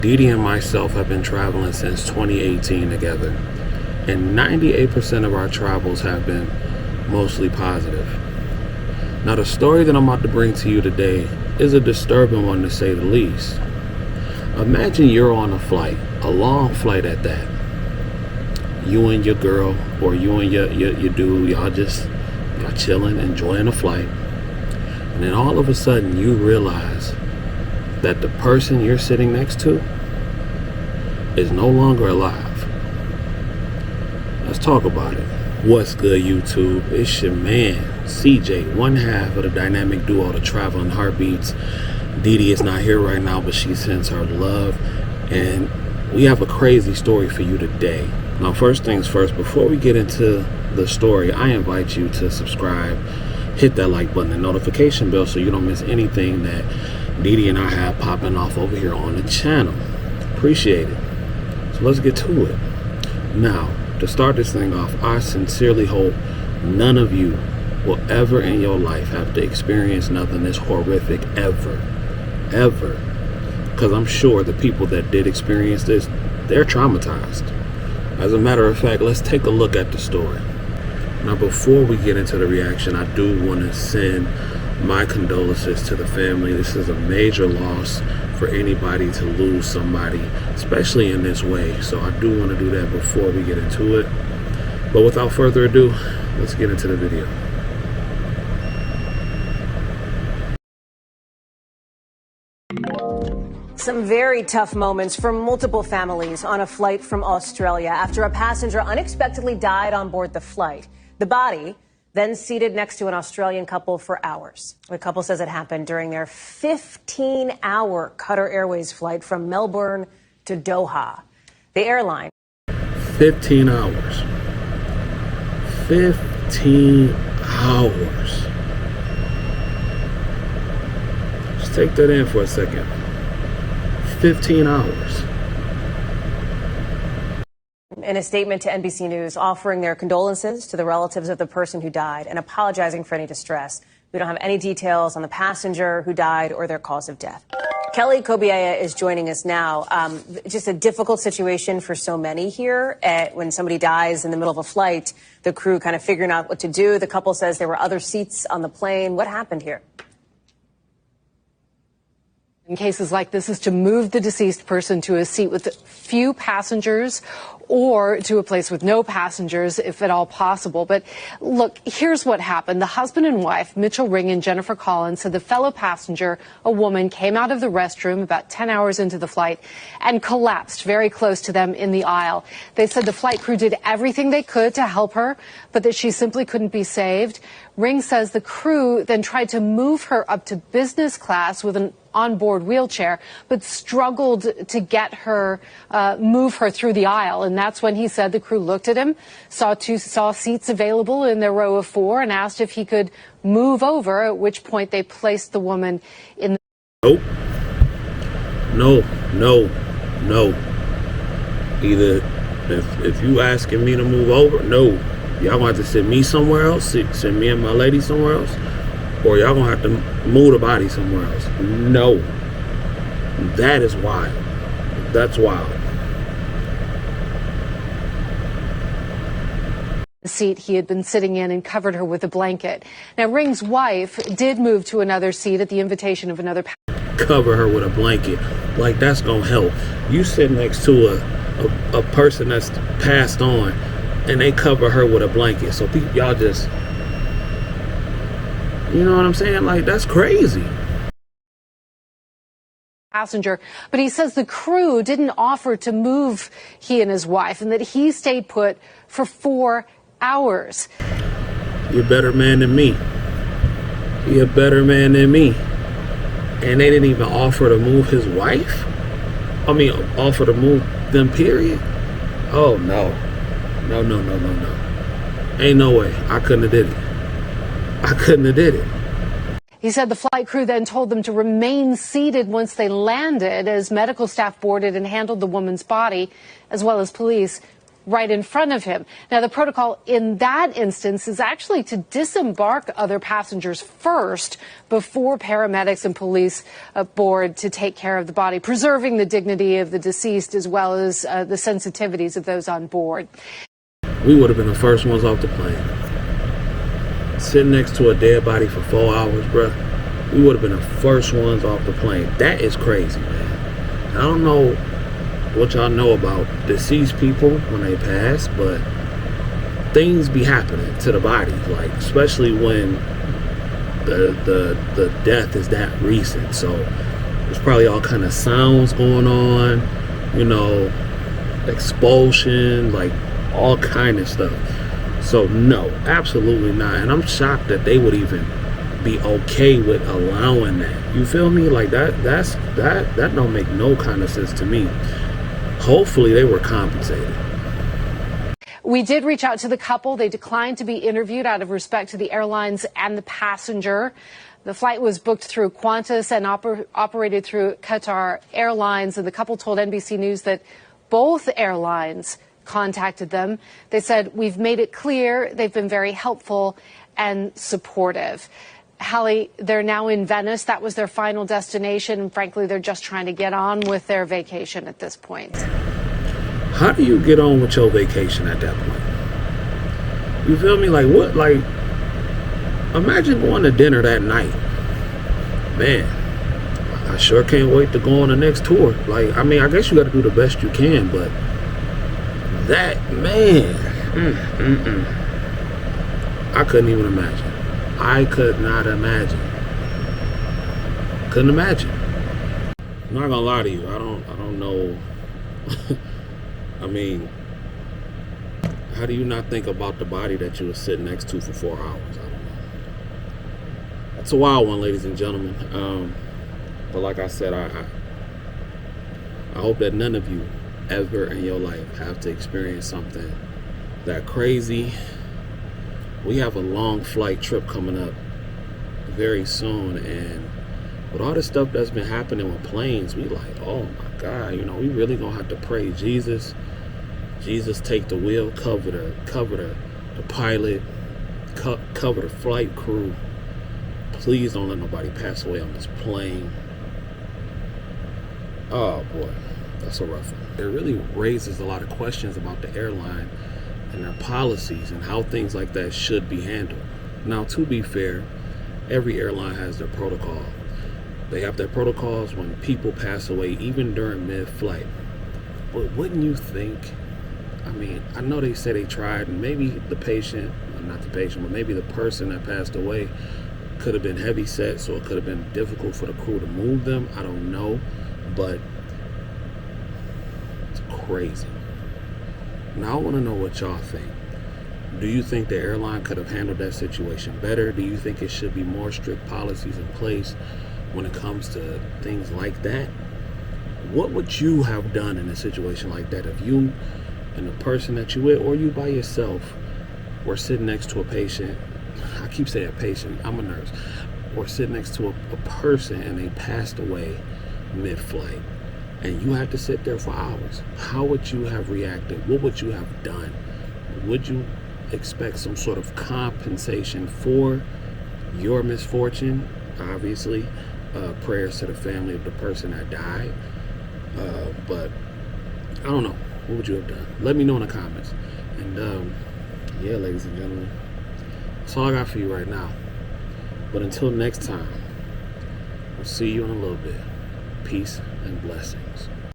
Didi and myself have been traveling since 2018 together, and 98% of our travels have been mostly positive. Now, the story that I'm about to bring to you today is a disturbing one, to say the least. Imagine you're on a flight, a long flight at that. You and your girl, or you and your dude, y'all chilling, enjoying the flight. And then all of a sudden you realize that the person you're sitting next to is no longer alive. Let's talk about it. What's good, YouTube? It's your man, CJ, one half of the dynamic duo, the Traveling Heartbeats. Didi is not here right now, but she sends her love. And we have a crazy story for you today. Now, first things first, before we get into the story, I invite you to subscribe, hit that like button and notification bell so you don't miss anything that Didi and I have popping off over here on the channel. Appreciate it. So let's get to it. Now, to start this thing off, I sincerely hope none of you will ever in your life have to experience nothing this horrific ever. Because I'm sure the people that did experience this, they're traumatized. As a matter of fact, let's take a look at the story. Now, before we get into the reaction, I do want to send my condolences to the family. This is a major loss for anybody to lose somebody, especially in this way. So I do want to do that before we get into it. But without further ado, let's get into the video. Some very tough moments for multiple families on a flight from Australia after a passenger unexpectedly died on board the flight. The body then seated next to an Australian couple for hours. The couple says it happened during their 15-hour Qatar Airways flight from Melbourne to Doha. The airline. 15 hours. 15 hours. Just take that in for a second. 15 hours. In a statement to NBC News, offering their condolences to the relatives of the person who died and apologizing for any distress. We don't have any details on the passenger who died or their cause of death. Kelly Kobiea is joining us now. Just a difficult situation for so many here. When somebody dies in the middle of a flight, the crew kind of figuring out what to do. The couple says there were other seats on the plane. What happened here? In cases like this is to move the deceased person to a seat with few passengers or to a place with no passengers, if at all possible. But look, here's what happened. The husband and wife, Mitchell Ring and Jennifer Collins, said the fellow passenger, a woman, came out of the restroom about 10 hours into the flight and collapsed very close to them in the aisle. They said the flight crew did everything they could to help her, but that she simply couldn't be saved. Ring says the crew then tried to move her up to business class with an onboard wheelchair, but struggled to get her, move her through the aisle. And that's when he said the crew looked at him, saw seats available in their row of four, and asked if he could move over, at which point they placed the woman in the... No. Either if you asking me to move over, no. Y'all gonna have to send me somewhere else, send me and my lady somewhere else, or y'all gonna have to move the body somewhere else. No. That is wild. That's wild. The seat he had been sitting in and covered her with a blanket. Now, Ring's wife did move to another seat at the invitation of another cover her with a blanket. Like, that's gonna help. You sit next to a person that's passed on and they cover her with a blanket. So y'all just, you know what I'm saying? Like, that's crazy. Passenger, but he says the crew didn't offer to move he and his wife and that he stayed put for 4 hours. You're a better man than me. You're a better man than me. And they didn't even offer to move his wife? I mean, offer to move them, period? Oh, no. No. Ain't no way. I couldn't have did it. He said the flight crew then told them to remain seated once they landed as medical staff boarded and handled the woman's body, as well as police. right in front of him. Now, the protocol in that instance is actually to disembark other passengers first before paramedics and police board to take care of the body, preserving the dignity of the deceased as well as the sensitivities of those on board. We would have been the first ones off the plane. Sitting next to a dead body for 4 hours, bruh. We would have been the first ones off the plane. That is crazy, man. I don't know what y'all know about deceased people when they pass, but things be happening to the body, like especially when the death is that recent. So there's probably all kind of sounds going on, you know, expulsion, like all kind of stuff. So no, absolutely not. And I'm shocked that they would even be okay with allowing that. You feel me? Like that don't make no kind of sense to me. Hopefully they were compensated. We did reach out to the couple. They declined to be interviewed out of respect to the airlines and the passenger. The flight was booked through Qantas and operated through Qatar Airlines. And the couple told NBC News that both airlines contacted them. They said, "We've made it clear they've been very helpful and supportive." Hallie, they're now in Venice. That was their final destination. And frankly, they're just trying to get on with their vacation at this point. How do you get on with your vacation at that point? You feel me? Like what? Like, imagine going to dinner that night. Man, I sure can't wait to go on the next tour. Like, I mean, I guess you got to do the best you can, but that, man, I couldn't even imagine. I could not imagine. Couldn't imagine. I'm not gonna lie to you. I don't know. I mean, how do you not think about the body that you were sitting next to for 4 hours? I don't know. That's a wild one, ladies and gentlemen. But like I said, I hope that none of you ever in your life have to experience something that crazy. We have a long flight trip coming up very soon, and with all the stuff that's been happening with planes, we like, oh my God, you know, we really gonna have to pray Jesus take the wheel, cover the pilot, cover the flight crew. Please don't let nobody pass away on this plane. Oh boy, that's a rough one. It really raises a lot of questions about the airline and their policies and how things like that should be handled. Now, to be fair, every airline has their protocol. They have their protocols when people pass away, even during mid-flight. But wouldn't you think, I mean, I know they say they tried, and maybe the patient, not the patient, but maybe the person that passed away could have been heavy set, so it could have been difficult for the crew to move them. I don't know, but it's crazy. Now, I want to know what y'all think. Do you think the airline could have handled that situation better? Do you think it should be more strict policies in place when it comes to things like that? What would you have done in a situation like that if you and the person that you with, or you by yourself, were sitting next to a patient? I keep saying patient, I'm a nurse. Or sitting next to a person and they passed away mid-flight, and you had to sit there for hours. How would you have reacted? What would you have done? Would you expect some sort of compensation for your misfortune? Obviously, prayers to the family of the person that died. But I don't know. What would you have done? Let me know in the comments. And yeah, ladies and gentlemen, that's all I got for you right now. But until next time, we'll see you in a little bit. Peace and blessings.